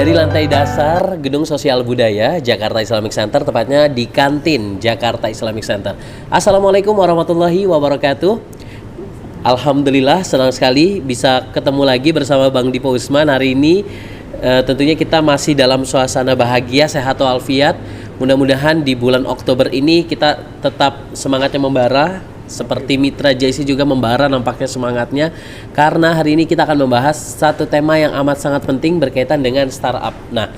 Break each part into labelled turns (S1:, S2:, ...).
S1: Dari lantai dasar Gedung Sosial Budaya Jakarta Islamic Center, tepatnya di kantin Jakarta Islamic Center. Assalamualaikum warahmatullahi wabarakatuh. Alhamdulillah, senang sekali bisa ketemu lagi bersama Bang Dipo Usman hari ini. Tentunya kita masih dalam suasana bahagia, sehat walafiat. Mudah-mudahan di bulan Oktober ini kita tetap semangatnya membara, seperti Mitra JC juga membara nampaknya semangatnya, karena hari ini kita akan membahas satu tema yang amat sangat penting berkaitan dengan startup. Nah,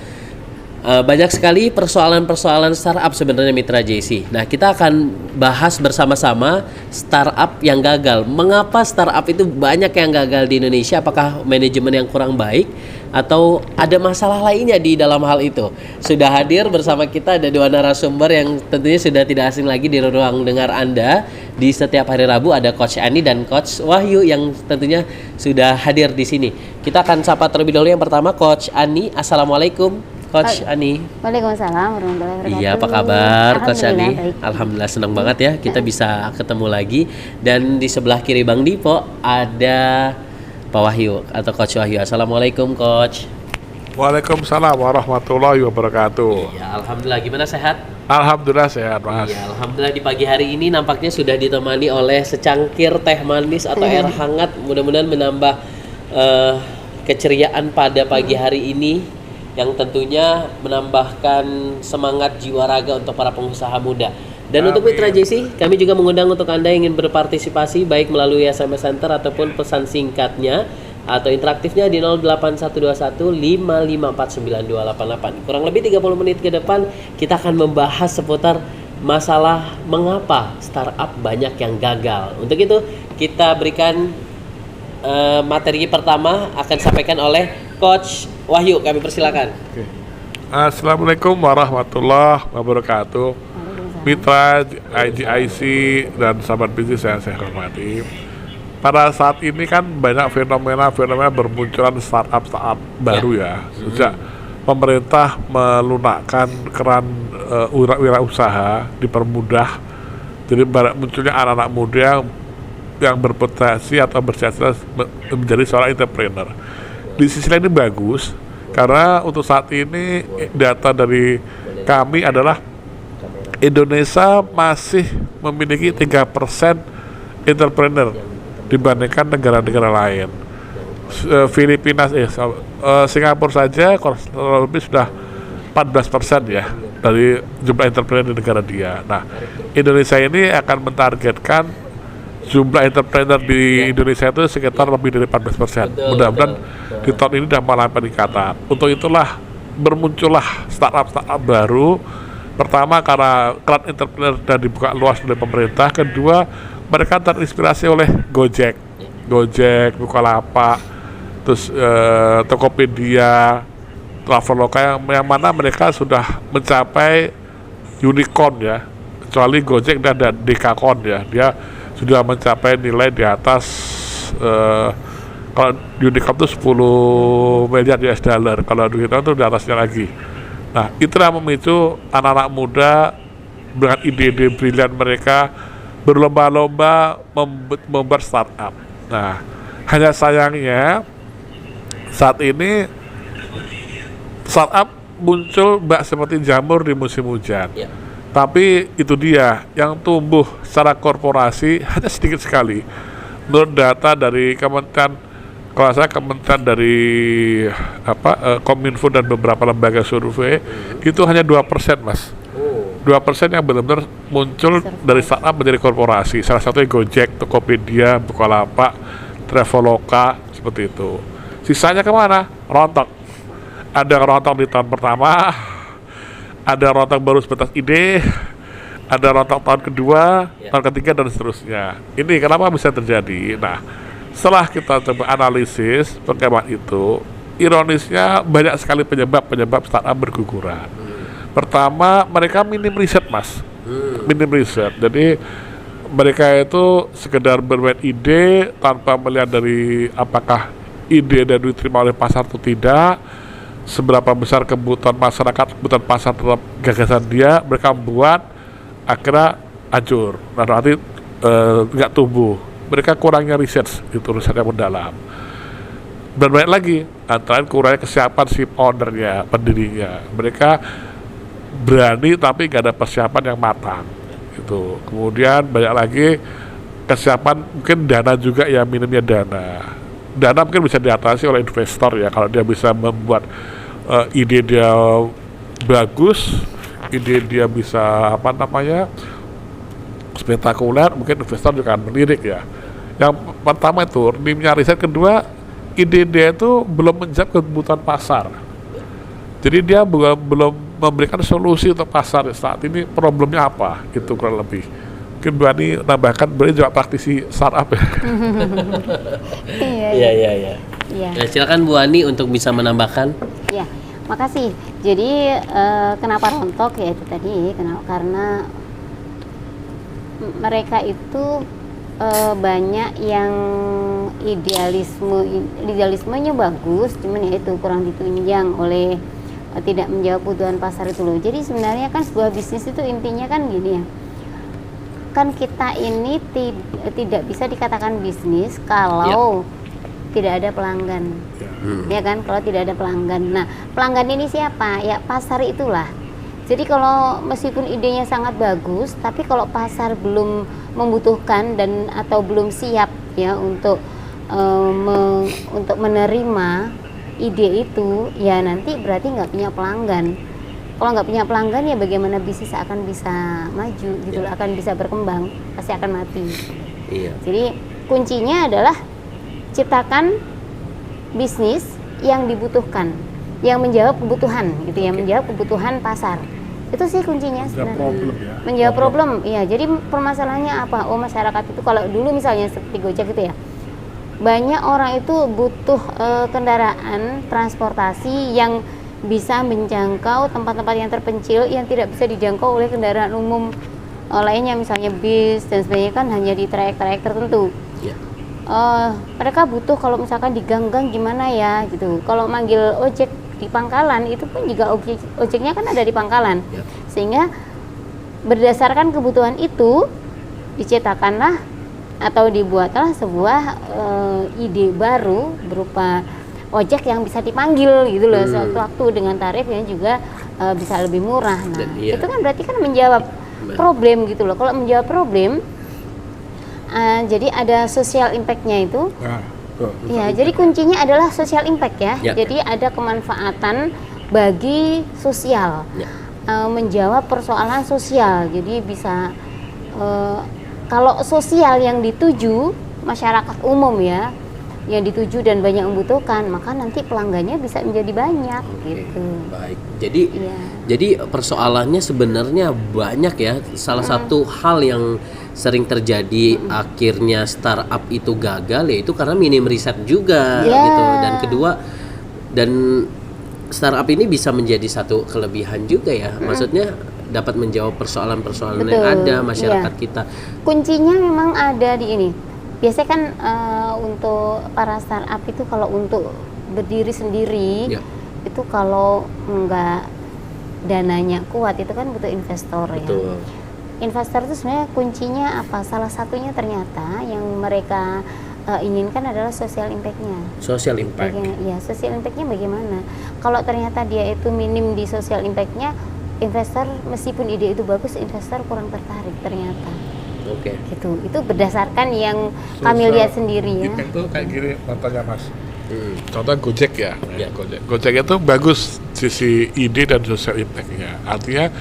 S1: banyak sekali persoalan-persoalan startup sebenarnya Mitra JC. Nah, kita akan bahas bersama-sama startup yang gagal. Mengapa startup itu banyak yang gagal di Indonesia? Apakah manajemen yang kurang baik atau ada masalah lainnya di dalam hal itu? Sudah hadir bersama kita ada dua narasumber yang tentunya sudah tidak asing lagi di ruang dengar Anda. Di setiap hari Rabu ada Coach Ani dan Coach Wahyu yang tentunya sudah hadir di sini. Kita akan sapa terlebih dahulu yang pertama Coach Ani. Assalamualaikum Coach Ani.
S2: Waalaikumsalam warahmatullahi wabarakatuh.
S1: Iya, apa kabar Coach Ani?
S2: Baik.
S1: Alhamdulillah, senang banget ya kita bisa ketemu lagi. Dan di sebelah kiri Bang Dipo ada Pak Wahyu atau Coach Wahyu. Assalamualaikum Coach.
S3: Waalaikumsalam warahmatullahi wabarakatuh.
S1: Iya, alhamdulillah, gimana, sehat?
S3: Alhamdulillah sehat, Mas.
S1: Iya, alhamdulillah di pagi hari ini nampaknya sudah ditemani oleh secangkir teh manis atau air hangat. Mudah-mudahan menambah keceriaan pada pagi hari ini, yang tentunya menambahkan semangat jiwa raga untuk para pengusaha muda. Dan untuk Mitra JC, kami juga mengundang untuk Anda yang ingin berpartisipasi baik melalui SMS Center ataupun pesan singkatnya atau interaktifnya di 08121554988. Kurang lebih 30 menit ke depan kita akan membahas seputar masalah mengapa startup banyak yang gagal. Untuk itu kita berikan materi pertama akan disampaikan oleh Coach Wahyu. Kami persilakan.
S3: Oke. Assalamualaikum warahmatullahi wabarakatuh. Mitra IGIC dan sahabat bisnis yang saya hormati. Pada saat ini kan banyak fenomena bermunculan startup baru ya. Sejak pemerintah melunakkan keran wirausaha dipermudah, jadi munculnya anak-anak muda yang berpotensi atau bercita-cita menjadi seorang entrepreneur. Di sisi lain ini bagus karena untuk saat ini data dari kami adalah Indonesia masih memiliki 3% entrepreneur dibandingkan negara-negara lain. Filipina, Singapura saja kurang lebih sudah 14% ya dari jumlah entrepreneur di negara dia. Nah, Indonesia ini akan mentargetkan jumlah entrepreneur di Indonesia itu sekitar lebih dari 14%. Mudah-mudahan di tahun ini sudah mengalami peningkatan. Untuk itulah bermuncullah startup baru. Pertama karena keran entrepreneur sudah dibuka luas oleh pemerintah. Kedua, mereka terinspirasi oleh Gojek, Bukalapak, terus Tokopedia, Traveloka yang mana mereka sudah mencapai unicorn ya. Kecuali Gojek dan Dekakon ya, dia sudah mencapai nilai di atas kalau unicorn itu 10 miliar US dollar, kalau unicorn itu di atasnya lagi. Nah, itulah memicu anak-anak muda dengan ide-ide brilian mereka berlomba-lomba membuat startup. Nah, hanya sayangnya saat ini startup muncul seperti jamur di musim hujan. Yeah. Tapi itu dia, yang tumbuh secara korporasi hanya sedikit sekali. Menurut data dari Kementerian dari Kominfo dan beberapa lembaga survei, itu hanya 2%, Mas. 2% yang benar-benar muncul dari startup menjadi korporasi. Salah satunya Gojek, Tokopedia, Bukalapak, Traveloka, seperti itu. Sisanya kemana? Rontok. Ada rontok di tahun pertama, ada rontok baru sebatas ide, ada rontok tahun kedua, tahun ketiga, dan seterusnya. Ini kenapa bisa terjadi? Nah, setelah kita coba analisis perkembangan itu, ironisnya banyak sekali penyebab startup berguguran. Pertama, mereka minim riset, Mas. Minim riset. Jadi mereka itu sekedar bermain ide tanpa melihat dari apakah ide dan diterima oleh pasar atau tidak, seberapa besar kebutuhan masyarakat, kebutuhan pasar terhadap gagasan dia, mereka buat, akhirnya hancur. Nah, nanti nggak tumbuh. Mereka kurangnya riset, itu riset yang mendalam. Dan banyak lagi, antara kurangnya kesiapan si ownernya, pendirinya. Mereka berani tapi nggak ada persiapan yang matang. Itu. Kemudian banyak lagi kesiapan, mungkin dana juga ya, minimnya dana. Dana mungkin bisa diatasi oleh investor ya, kalau dia bisa membuat ide dia bagus, ide dia bisa spektakuler, mungkin investor juga akan melirik ya. Yang pertama itu nimnya riset, kedua ide dia itu belum menjawab kebutuhan pasar. Jadi dia belum memberikan solusi untuk pasar saat ini, problemnya apa, itu kurang lebih. Mungkin Bu Ani nambahkan, beliau juga praktisi startup ya.
S1: Iya. Nah, silakan Bu Ani untuk bisa menambahkan.
S2: Ya, makasih. Jadi kenapa rontok ya itu tadi, karena mereka itu banyak yang idealismenya bagus, cuman ya itu kurang ditunjang oleh tidak menjawab kebutuhan pasar itu loh. Jadi sebenarnya kan sebuah bisnis itu intinya kan gini ya, kan kita ini tidak bisa dikatakan bisnis kalau tidak ada pelanggan, ya kan? Kalau tidak ada pelanggan, nah pelanggan ini siapa? Ya pasar itulah. Jadi kalau meskipun idenya sangat bagus, tapi kalau pasar belum membutuhkan dan atau belum siap ya untuk menerima ide itu, ya nanti berarti nggak punya pelanggan. Kalau nggak punya pelanggan, ya bagaimana bisnis akan bisa maju gitu, akan bisa berkembang, pasti akan mati.
S1: Iya.
S2: Jadi kuncinya adalah ciptakan bisnis yang dibutuhkan, yang menjawab kebutuhan gitu ya, menjawab kebutuhan pasar. Itu sih kuncinya sebenarnya.
S3: Problem ya.
S2: Menjawab problem. Iya, jadi permasalahannya apa? Oh, masyarakat itu kalau dulu misalnya seperti Gojek gitu ya. Banyak orang itu butuh kendaraan transportasi yang bisa menjangkau tempat-tempat yang terpencil yang tidak bisa dijangkau oleh kendaraan umum lainnya, misalnya bis dan sebagainya, kan hanya di trayek-trayek tertentu. Mereka butuh kalau misalkan di gang-gang gimana ya gitu. Kalau manggil ojek di pangkalan itu pun juga ojeknya kan ada di pangkalan. Sehingga berdasarkan kebutuhan itu diciptakanlah atau dibuatlah sebuah ide baru berupa ojek yang bisa dipanggil gitu loh, suatu waktu dengan tarif yang juga bisa lebih murah. Nah, itu kan berarti kan menjawab problem gitu loh. Kalau menjawab problem, jadi ada social impact-nya itu. Ya, jadi kuncinya adalah social impact ya. Jadi ada kemanfaatan bagi sosial, menjawab persoalan sosial. Jadi bisa kalau sosial yang dituju masyarakat umum ya, yang dituju dan banyak membutuhkan, maka nanti pelanggannya bisa menjadi banyak gitu.
S1: Baik. Jadi persoalannya sebenarnya banyak ya. Salah satu hal yang sering terjadi akhirnya startup itu gagal yaitu karena minim riset juga gitu. Dan kedua, dan startup ini bisa menjadi satu kelebihan juga ya. Maksudnya dapat menjawab persoalan-persoalan yang ada masyarakat kita. Kuncinya memang ada di ini. Biasanya kan untuk para startup itu kalau untuk berdiri sendiri itu kalau enggak dananya kuat itu kan butuh investor. Ya. Investor itu sebenarnya kuncinya apa? Salah satunya ternyata yang mereka inginkan adalah social impact-nya. Social impact. Ya, social impact-nya bagaimana? Kalau ternyata dia itu minim di social impact-nya, investor meskipun ide itu bagus, investor kurang tertarik ternyata. Gitu. Itu berdasarkan yang kami lihat sendiri ya.
S3: Itu kayak gini contohnya Mas. Contoh Gojek ya. Gojek itu bagus sisi ide dan social impact-nya. Artinya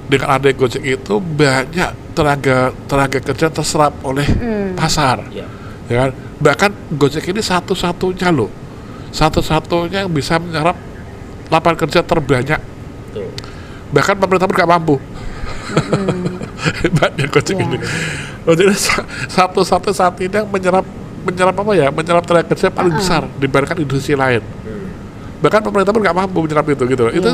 S3: dengan adanya Gojek itu banyak tenaga kerja terserap oleh pasar. Ya kan? Bahkan Gojek ini satu-satunya yang bisa menyerap lapangan kerja terbanyak. Bahkan pemerintah pun nggak mampu. Hebatnya Gojek ini. Jadi satu-satu saat ini yang menyerap apa ya? Menyerap tenaga kerja paling besar dibandingkan industri lain. Bahkan pemerintah pun nggak mampu menyerap itu gitu. Itu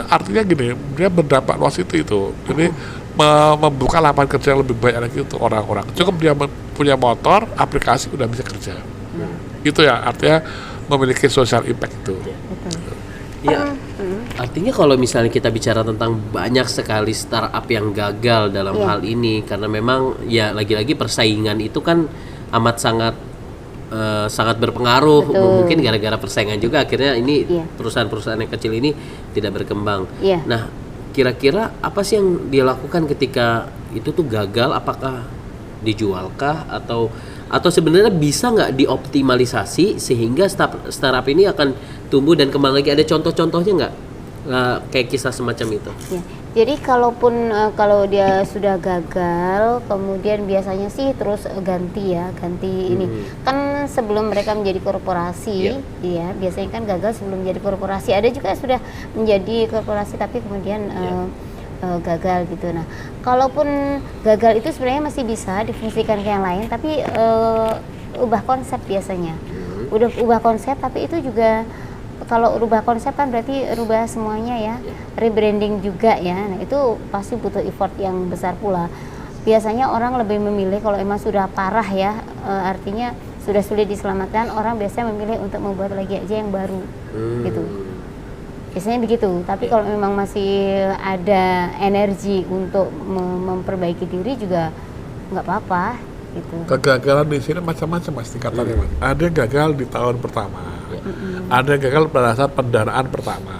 S3: artinya gini, dia berdampak luas itu. Jadi membuka lapangan kerja yang lebih banyak lagi untuk orang-orang. Cukup dia punya motor, aplikasi udah bisa kerja. Itu ya artinya memiliki social impact itu.
S1: Iya. Artinya kalau misalnya kita bicara tentang banyak sekali startup yang gagal dalam hal ini, karena memang ya lagi-lagi persaingan itu kan amat sangat sangat berpengaruh.
S2: Betul.
S1: Mungkin gara-gara persaingan juga akhirnya ini
S2: Iya.
S1: perusahaan-perusahaan yang kecil ini tidak berkembang.
S2: Iya.
S1: Nah, kira-kira apa sih yang dia lakukan ketika itu tuh gagal? Apakah dijualkah atau sebenarnya bisa nggak dioptimalisasi sehingga startup ini akan tumbuh dan kembang lagi? Ada contoh-contohnya nggak? Kayak kisah semacam itu.
S2: Ya. Jadi kalaupun kalau dia sudah gagal, kemudian biasanya sih terus ganti ini. Kan sebelum mereka menjadi korporasi, ya biasanya kan gagal sebelum menjadi korporasi. Ada juga sudah menjadi korporasi tapi kemudian gagal gitu. Nah, kalaupun gagal itu sebenarnya masih bisa difungsikan ke yang lain, tapi ubah konsep biasanya. Udah ubah konsep, tapi itu juga kalau rubah konsep kan berarti rubah semuanya ya, rebranding juga ya. Nah itu pasti butuh effort yang besar pula. Biasanya orang lebih memilih kalau emang sudah parah ya, artinya sudah sulit diselamatkan, orang biasanya memilih untuk membuat lagi aja yang baru gitu. Biasanya begitu. Tapi kalau memang masih ada energi untuk memperbaiki diri juga nggak apa-apa gitu.
S3: Kegagalan di sini macam-macam Mas tingkatannya Mas. Ada yang gagal di tahun pertama, ada yang gagal pada saat pendanaan pertama.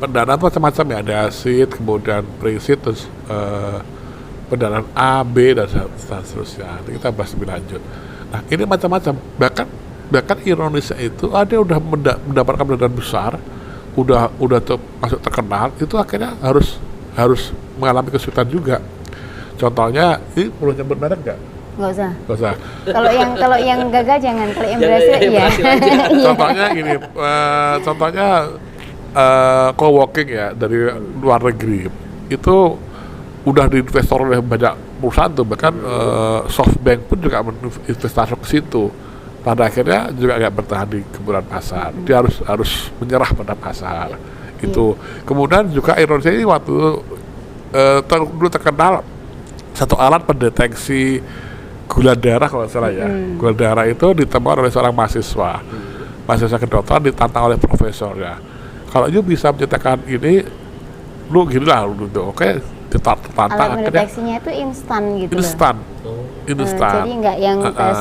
S3: Pendanaan itu macam-macam ya, ada seed, kemudian pre-seed, terus pendanaan A, B dan seterusnya. Nanti kita bahas lebih lanjut. Nah ini macam-macam. Bahkan Indonesia itu ada yang udah mendapatkan pendanaan besar, udah masuk terkenal, itu akhirnya harus mengalami kesulitan juga. Contohnya ini perlu nyebut merek nggak?
S2: Nggak usah.
S3: Gak usah.
S2: Kalau yang gagal jangan, kalau yang berhasil iya.
S3: Contohnya gini, contohnya co-working ya dari luar negeri itu udah diinvestor oleh banyak perusahaan tuh, bahkan SoftBank pun juga investasi ke situ. Pada akhirnya juga nggak bertahan di kebutuhan pasar, dia harus menyerah pada pasar itu. Kemudian juga Indonesia ini waktu dulu terkenal satu alat pendeteksi gula darah kalau salah ya. Gula darah itu ditemukan oleh seorang mahasiswa kedokteran, ditantang oleh profesornya. Kalau you bisa menciptakan ini, lu gini lah, oke, ditantang.
S2: Alat pendeteksinya itu instan gitu loh.
S3: Instan.
S2: Jadi nggak yang tes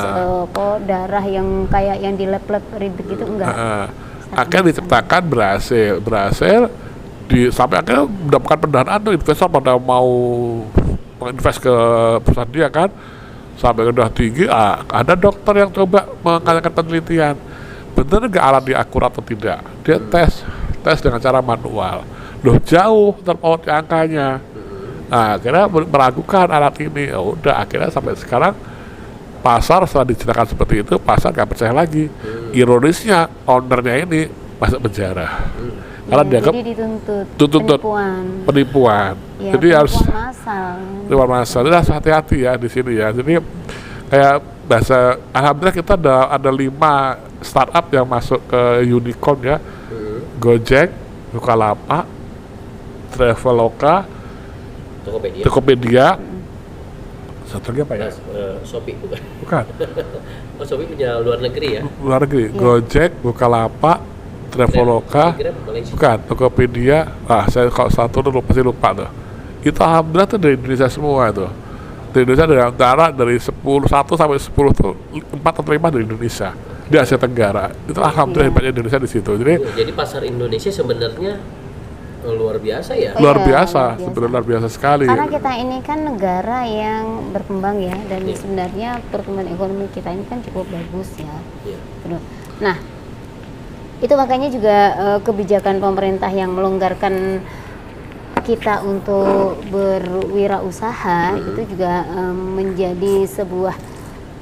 S2: darah yang kayak yang di lab ribet gitu, enggak.
S3: Akhirnya diciptakan, berhasil sampai akhirnya mendapatkan pendanaan tuh, investor pada mau menginvest ke perusahaan dia kan, sampai udah tinggi. Ada dokter yang coba mengadakan penelitian, bener nggak alat dia akurat atau tidak. Dia tes dengan cara manual, loh jauh terpaut angkanya. Nah akhirnya meragukan alat ini. Udah akhirnya sampai sekarang pasar setelah diceritakan seperti itu, pasar nggak percaya lagi. Ironisnya ownernya ini masuk penjara karena dianggap
S2: jadi dituntut
S3: penipuan.
S2: Ya,
S3: jadi harus
S2: penipuan massal.
S3: Jadi harus hati-hati ya di sini ya. Jadi kayak bahasa, alhamdulillah kita ada 5 startup yang masuk ke unicorn ya. Gojek, Bukalapak, Traveloka, Tokopedia. Satu lagi apa ya?
S1: Shopee
S3: Bukan.
S1: Oh, Shopee punya luar negeri ya?
S3: Luar negeri. Gojek, Bukalapak, Traveloka, bukan, Tokopedia. Saya kalau satu dulu pasti lupa tuh. Itu alhamdulillah tuh dari Indonesia semua tuh. Dari Indonesia, dari antara dari 1 sampai 10 tuh 4 atau 5 dari Indonesia di Asia Tenggara. Itu alhamdulillah hebatnya Indonesia di situ.
S1: Jadi pasar Indonesia sebenarnya luar biasa ya?
S3: Luar biasa, sebenarnya luar biasa sekali.
S2: Karena kita ini kan negara yang berkembang ya, dan sebenarnya pertumbuhan ekonomi kita ini kan cukup bagus ya. Nah, itu makanya juga kebijakan pemerintah yang melonggarkan kita untuk berwirausaha itu juga menjadi sebuah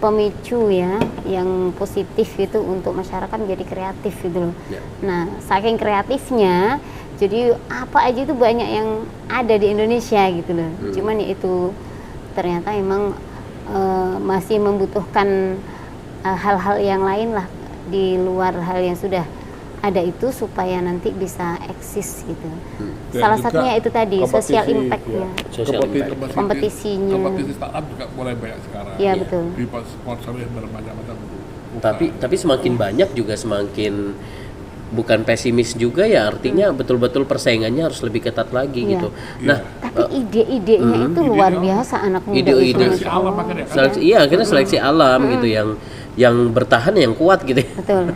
S2: pemicu ya yang positif itu untuk masyarakat menjadi kreatif gitu loh. Nah, saking kreatifnya jadi apa aja itu banyak yang ada di Indonesia gitu loh. Cuman ya itu ternyata emang masih membutuhkan hal-hal yang lain lah di luar hal yang sudah ada itu supaya nanti bisa eksis gitu. Salah satunya itu tadi social impact-nya. Kompetisinya.
S3: Kompetisi startup juga mulai banyak sekarang.
S2: Iya betul.
S3: Di sponsor yang bermacam-macam.
S1: Tapi semakin banyak juga semakin bukan pesimis juga ya, artinya betul-betul persaingannya harus lebih ketat lagi gitu. Nah,
S2: tapi ide-idenya itu luar biasa anak muda
S1: ide-ide
S2: itu.
S3: Seleksi alam makanya kan.
S1: Iya, akhirnya seleksi alam gitu yang bertahan yang kuat gitu.
S2: Betul.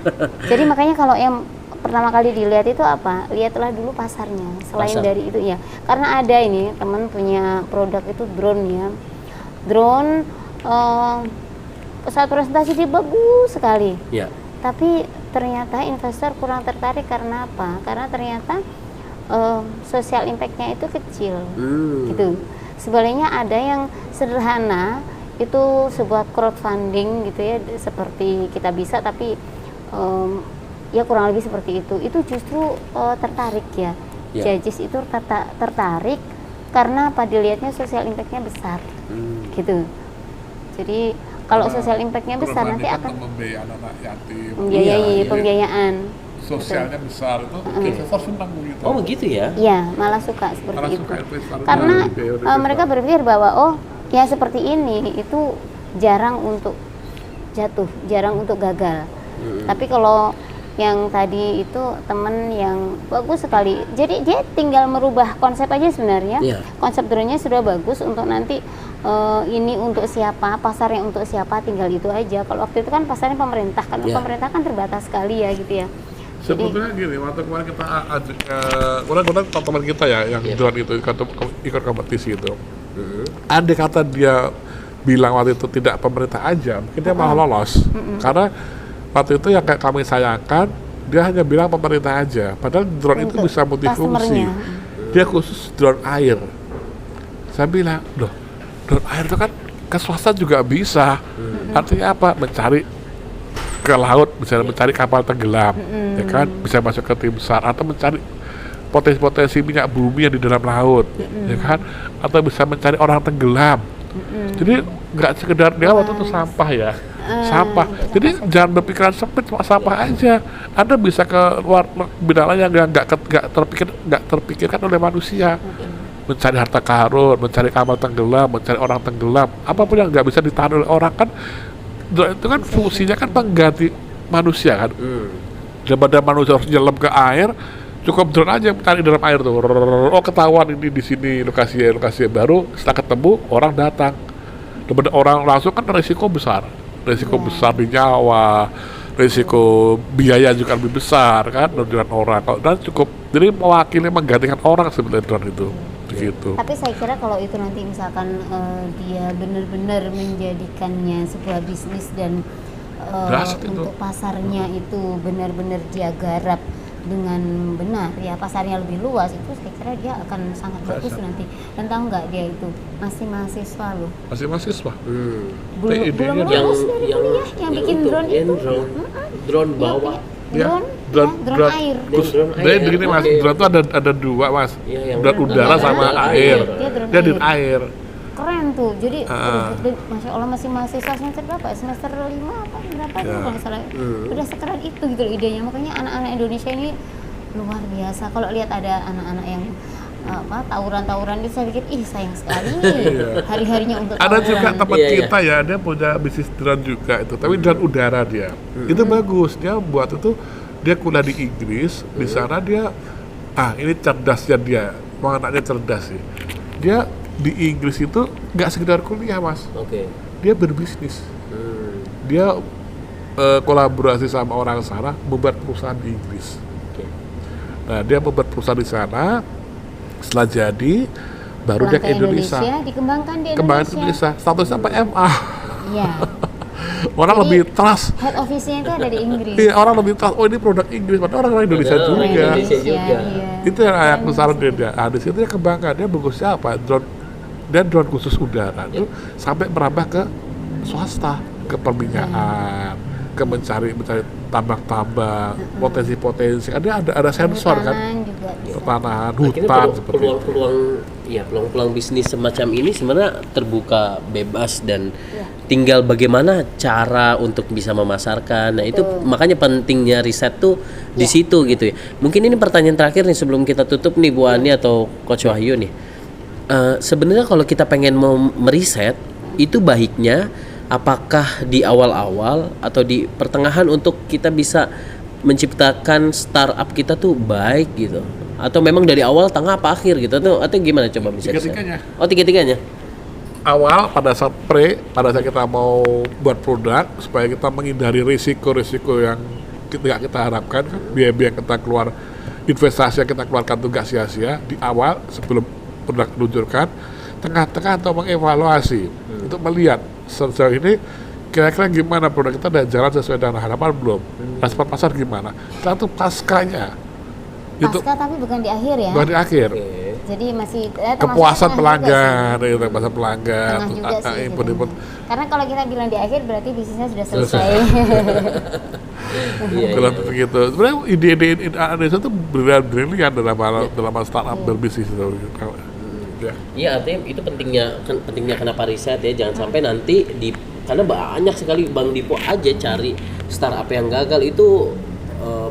S2: Jadi makanya kalau yang pertama kali dilihat itu apa? Lihatlah dulu pasarnya. Selain
S1: Pasar.
S2: dari itu ya, karena ada ini teman punya produk itu drone ya. Drone saat presentasi dia bagus sekali.
S1: Ya.
S2: Tapi ternyata investor kurang tertarik karena apa? Karena ternyata social impact-nya itu kecil, gitu. Sebaliknya ada yang sederhana itu sebuah crowdfunding gitu ya, seperti Kita Bisa, tapi ya kurang lebih seperti itu justru tertarik ya. Judges itu tertarik karena apa, dilihatnya social impact-nya besar, gitu. Jadi kalau social impact-nya besar nanti akan
S3: membiayai anak yatim,
S2: membiayai pembiayaan.
S3: sosialnya besar itu investor senang gitu.
S1: Oh begitu ya?
S2: Iya, malah suka seperti
S3: Malah
S2: itu.
S3: suka investor
S2: Karena
S3: biaya
S2: mereka berpikir bahwa ya seperti ini itu jarang untuk jatuh, jarang untuk gagal. Tapi kalau yang tadi itu temen yang bagus sekali. Jadi dia tinggal merubah konsep aja sebenarnya. Konsep drone-nya sudah bagus untuk nanti ini untuk siapa, pasarnya untuk siapa, tinggal itu aja. Kalau waktu itu kan pasarnya pemerintah, kan pemerintah kan terbatas sekali ya gitu ya.
S3: Sebetulnya gini, waktu kemarin kita kemarin teman kita ya yang drone itu ikut kompetisi itu. Andai kata dia bilang waktu itu tidak pemerintah aja, mungkin dia malah lolos. Karena waktu itu yang kayak kami sayangkan, dia hanya bilang pemerintah aja. Padahal drone itu bisa multifungsi. Dia khusus drone air. Saya bilang, loh, drone air itu kan ke swasta juga bisa. Artinya apa? Mencari ke laut, misalnya mencari kapal tenggelam, ya kan? Bisa masuk ke tim SAR atau mencari potensi-potensi minyak bumi yang di dalam laut, ya kan? Atau bisa mencari orang tenggelam. Jadi nggak sekedar dia waktu itu sampah ya. Sampah. Jadi jangan berpikiran sempit cuma sampah aja. Anda bisa ke luar bidang yang nggak terpikirkan oleh manusia. Mencari harta karun, mencari kapal tenggelam, mencari orang tenggelam, apapun yang nggak bisa ditahan oleh orang kan, itu kan fungsinya kan pengganti manusia kan. Daripada manusia harus nyelam ke air, cukup drone aja mencari dalam air tuh. Oh ketahuan ini di sini lokasi baru, setelah ketemu orang datang. Daripada orang langsung kan risiko besar di nyawa, risiko biaya juga lebih besar kan dengan orang. Kalau dan cukup, jadi mewakili menggantikan orang sebenarnya drone itu, begitu.
S2: Tapi saya kira kalau itu nanti misalkan dia benar-benar menjadikannya sebuah bisnis dan untuk pasarnya itu benar-benar dia garap dengan benar ya, pasarnya lebih luas, itu saya kira dia akan sangat bagus nanti. Dan tahu nggak, dia itu masih mahasiswa loh.
S3: Masih mahasiswa.
S2: Belum lulus dari kuliah yang bikin drone itu.
S1: Drone bawah.
S2: Drone air.
S3: Jadi begini Mas, drone itu ada dua Mas. Drone udara sama air. Dia drone air.
S2: Keren tuh. Jadi Masya Allah, masih mahasiswa semester berapa? Semester 5 apa berapa tuh kalau nggak salah. Udah sekeren itu gitu loh idenya. Makanya anak-anak Indonesia ini luar biasa. Kalau lihat ada anak-anak yang tawuran-tawuran itu, saya pikir sayang sekali hari-harinya untuk tawuran.
S3: Ada juga tempat kita ya, dia punya bisnis drone juga itu, tapi drone udara dia. Itu bagus, dia buat itu, dia kuliah di Inggris, di sana dia ini cerdasnya dia, anaknya cerdas sih. Dia di Inggris itu nggak sekedar kuliah Mas, dia berbisnis. Dia kolaborasi sama orang sana, membuat perusahaan di Inggris. Nah dia membuat perusahaan di sana. Setelah jadi, baru dia ke Indonesia.
S2: Dikembangkan di
S3: Indonesia. Statusnya PMA.
S2: Iya.
S3: Orang
S2: jadi,
S3: lebih trust.
S2: Head office-nya itu ada di Inggris.
S3: Iya, orang lebih trust. Oh ini produk Inggris, padahal orang Indonesia juga.
S2: Iya.
S3: Itu yang kesalahan dia. Di situ dia kembangkan. Dia bagusnya apa? Drone khusus udara itu sampai merambah ke swasta, ke perminyakan, ke mencari tambang-tambang, potensi-potensi. Ada sensor kan, pertanahan, hutan seperti itu.
S1: Peluang bisnis semacam ini sebenarnya terbuka bebas dan tinggal bagaimana cara untuk bisa memasarkan. Nah itu makanya pentingnya riset tuh di situ gitu ya. Mungkin ini pertanyaan terakhir nih sebelum kita tutup nih Bu Ani atau Coach Wahyu nih. Sebenarnya kalau kita pengen mau meriset, itu baiknya apakah di awal-awal atau di pertengahan untuk kita bisa menciptakan startup kita tuh baik gitu, atau memang dari awal, tengah, apa akhir gitu, atau gimana coba bisa?
S3: Tiga-tiganya.
S1: Oh tiga-tiganya.
S3: awal pada saat kita mau buat produk supaya kita menghindari risiko-risiko yang kita harapkan, biaya-biaya yang kita keluar, investasi yang kita keluarkan itu nggak sia-sia di awal sebelum produk diluncurkan, tengah-tengah atau mengevaluasi untuk melihat sejauh ini kira-kira gimana produk kita dan jalan sesuai dengan harapan belum, respon pasar gimana. Setelah itu paskanya itu
S2: tapi bukan di akhir ya.
S3: bukan di akhir.
S2: Jadi masih
S3: Kepuasan
S2: tengah
S3: pelanggan, kepuasan pelanggan,
S2: Tengah juga sih,
S3: input-input.
S2: Karena kalau kita bilang di akhir berarti bisnisnya sudah selesai.
S1: Iya,
S3: Kalau begitu, sebenarnya ide-ide Indonesia itu brilian dalam startup berbisnis itu. Ya.
S1: Iya, artinya itu pentingnya kenapa riset ya, jangan sampai nanti karena banyak sekali Bang Dipo aja cari startup yang gagal itu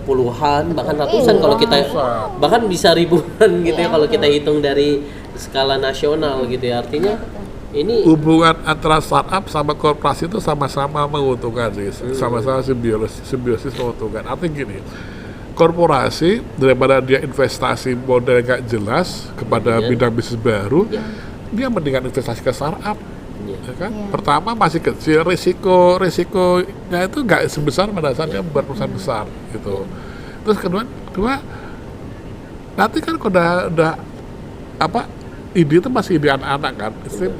S1: puluhan bahkan ratusan kalau kita bahkan bisa ribuan gitu ya kalau kita hitung dari skala nasional gitu ya, artinya ini
S3: Hubungan antara startup sama korporasi itu sama-sama menguntungkan sih, sama-sama simbiosis menguntungkan. Artinya gini, korporasi daripada dia investasi model nggak jelas kepada bidang bisnis baru, dia mendingan investasi ke startup. Ya kan? Pertama masih kecil, risikonya itu nggak sebesar pada saat dia buat perusahaan besar gitu. Terus kedua nanti kan kalau udah ide itu masih ide anak-anak kan,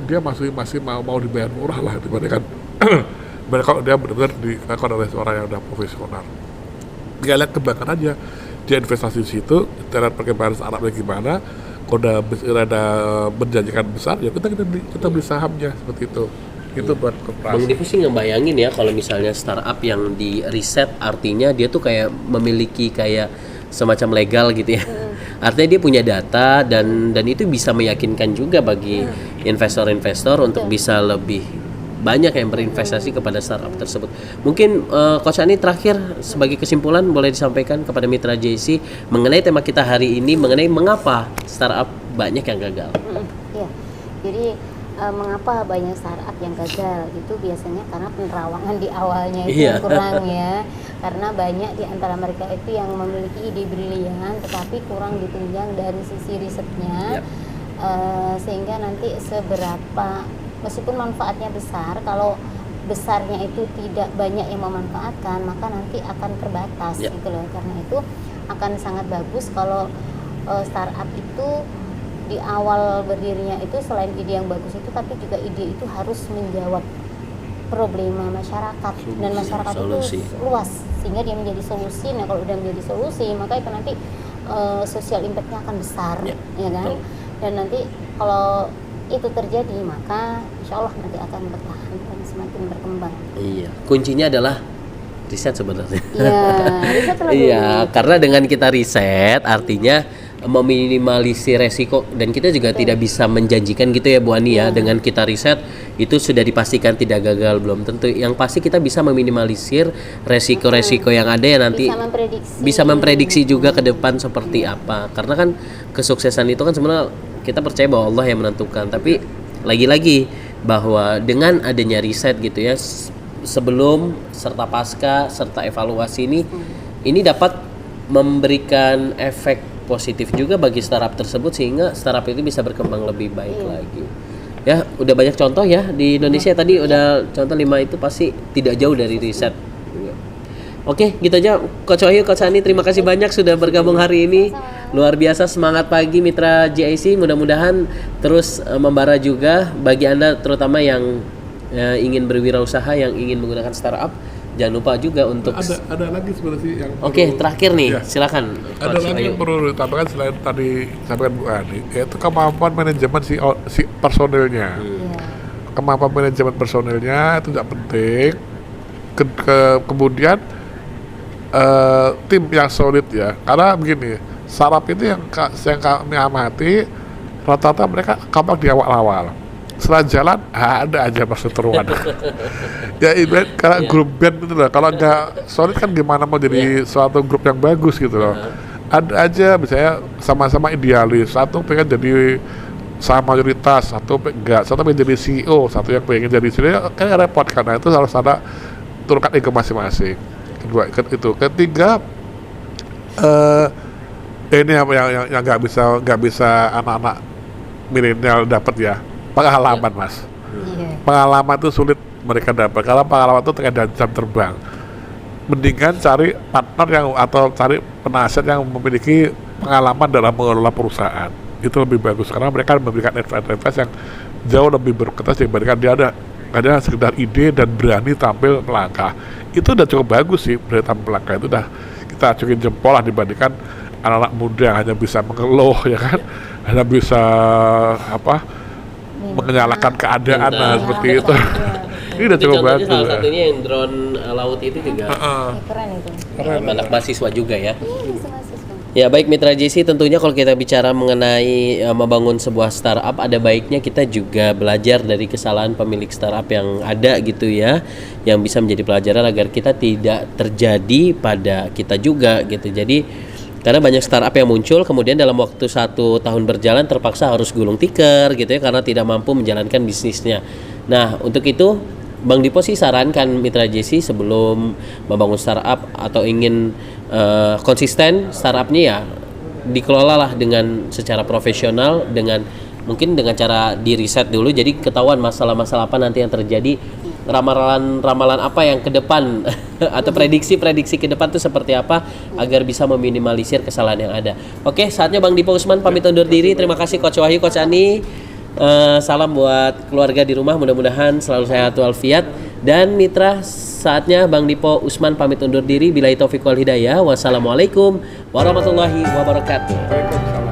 S3: dia masih mau dibayar murah lah dibandingkan kalau dia benar-benar kalau oleh orang yang udah profesional. Dia lihat kebanggaan aja, dia investasi di situ, kita lihat perkembangan startupnya gimana. Kalau udah ada menjanjikan besar, ya kita beli sahamnya seperti itu. Itu buat korporasi.
S1: Bang Dipo sih ngebayangin ya kalau misalnya startup yang di riset, artinya dia tuh kayak memiliki kayak semacam legal gitu ya. Artinya dia punya data dan itu bisa meyakinkan juga bagi investor-investor untuk bisa lebih banyak yang berinvestasi kepada startup tersebut. Mungkin Coach Ani terakhir sebagai kesimpulan boleh disampaikan kepada mitra JC mengenai tema kita hari ini, mengenai mengapa startup banyak yang gagal.
S2: Iya. Jadi mengapa banyak startup yang gagal itu biasanya karena penerawangan di awalnya itu yang kurang ya. Karena banyak di antara mereka itu yang memiliki ide brilian tetapi kurang ditunjang dari sisi risetnya. Sehingga nanti seberapa meskipun manfaatnya besar, kalau besarnya itu tidak banyak yang memanfaatkan, maka nanti akan terbatas gitu loh. Karena itu akan sangat bagus kalau startup itu di awal berdirinya itu selain ide yang bagus itu, tapi juga ide itu harus menjawab problema masyarakat dan masyarakat itu luas sehingga dia menjadi solusi. Nah kalau udah menjadi solusi maka itu nanti social impact-nya akan besar, ya kan? Dan nanti kalau itu terjadi maka insya Allah nanti akan bertahan dan semakin berkembang.
S1: Iya, kuncinya adalah riset sebenarnya.
S2: Iya, riset lebih.
S1: Iya, karena dengan kita riset artinya meminimalisir resiko dan kita juga tidak bisa menjanjikan gitu ya Bu Ani ya, dengan kita riset itu sudah dipastikan tidak gagal, belum tentu. Yang pasti kita bisa meminimalisir resiko-resiko yang ada ya, nanti bisa memprediksi juga ke depan seperti apa. Karena kan kesuksesan itu kan sebenarnya kita percaya bahwa Allah yang menentukan, tapi lagi-lagi bahwa dengan adanya riset gitu ya, sebelum serta pasca serta evaluasi ini dapat memberikan efek positif juga bagi startup tersebut sehingga startup itu bisa berkembang lebih baik lagi. Ya, udah banyak contoh ya di Indonesia tadi udah contoh 5 itu pasti tidak jauh dari riset. Oke, gitu aja Coach Wahyu, Coach Ani, terima kasih banyak sudah bergabung hari ini. Luar biasa, semangat pagi mitra GIC, mudah-mudahan terus membara juga bagi Anda terutama yang ingin berwirausaha, yang ingin menggunakan startup. Jangan lupa juga untuk
S3: ada lagi sebenarnya yang
S1: terakhir nih, silakan.
S3: Ada lagi yang perlu ditambahkan selain tadi sampaikan Bu Ani, yaitu kemampuan manajemen si personilnya. Kemampuan manajemen personilnya itu tidak penting. Kemudian tim yang solid ya, karena begini, startup itu yang kami amati rata-rata mereka kampak di awal-awal. Setelah jalan ada aja perseteruan. Ya ibarat karena grup band gitu loh. Kalau nggak solid kan gimana mau jadi suatu grup yang bagus gitu loh. Ada aja misalnya sama-sama idealis, satu pengen jadi saham mayoritas, satu enggak, satu pengen jadi CEO, satu yang pengen jadi CEO, kan repot karena itu harus ada turunkan ego masing-masing. Kedua itu, ketiga ini apa yang nggak bisa anak-anak milenial dapat ya, pengalaman Mas. Pengalaman itu sulit mereka dapat karena pengalaman itu terkait dengan jam terbang. Mendingan cari partner yang atau cari penasihat yang memiliki pengalaman dalam mengelola perusahaan. Itu lebih bagus karena mereka memberikan advice yang jauh lebih berkualitas dibandingkan dia ada sekedar ide dan berani tampil melangkah. Itu udah cukup bagus sih, berani tampil melangkah itu udah kita acukin jempol lah dibandingkan anak-anak muda yang hanya bisa mengeluh ya kan, hanya bisa menyalahkan keadaan seperti itu. Ini udah
S1: Itu
S3: cukup
S1: contohnya
S3: bagus.
S1: salah satunya yang drone laut itu juga
S2: Keren itu.
S1: anak mahasiswa juga ya.
S2: Iya, mahasiswa.
S1: Ya baik Mitra JC, tentunya kalau kita bicara mengenai membangun sebuah startup, ada baiknya kita juga belajar dari kesalahan pemilik startup yang ada gitu ya, yang bisa menjadi pelajaran agar kita tidak terjadi pada kita juga gitu. Jadi karena banyak startup yang muncul kemudian dalam waktu 1 tahun berjalan terpaksa harus gulung tikar gitu ya karena tidak mampu menjalankan bisnisnya. Nah untuk itu Bang Dipo sih sarankan Mitra JC sebelum membangun startup atau ingin konsisten startupnya ya dikelolalah dengan secara profesional, dengan mungkin dengan cara di riset dulu jadi ketahuan masalah-masalah apa nanti yang terjadi, ramalan apa yang ke depan atau prediksi ke depan itu seperti apa agar bisa meminimalisir kesalahan yang ada. Oke, saatnya Bang Dipo Usman pamit undur diri. Terima kasih Coach Wahyu, Coach Ani. Salam buat keluarga di rumah, mudah-mudahan selalu sehat walafiat. Dan Mitra, saatnya Bang Dipo Usman pamit undur diri. Billahi taufiq wal hidayah. Wassalamualaikum warahmatullahi wabarakatuh.
S3: Waalaikumsalam.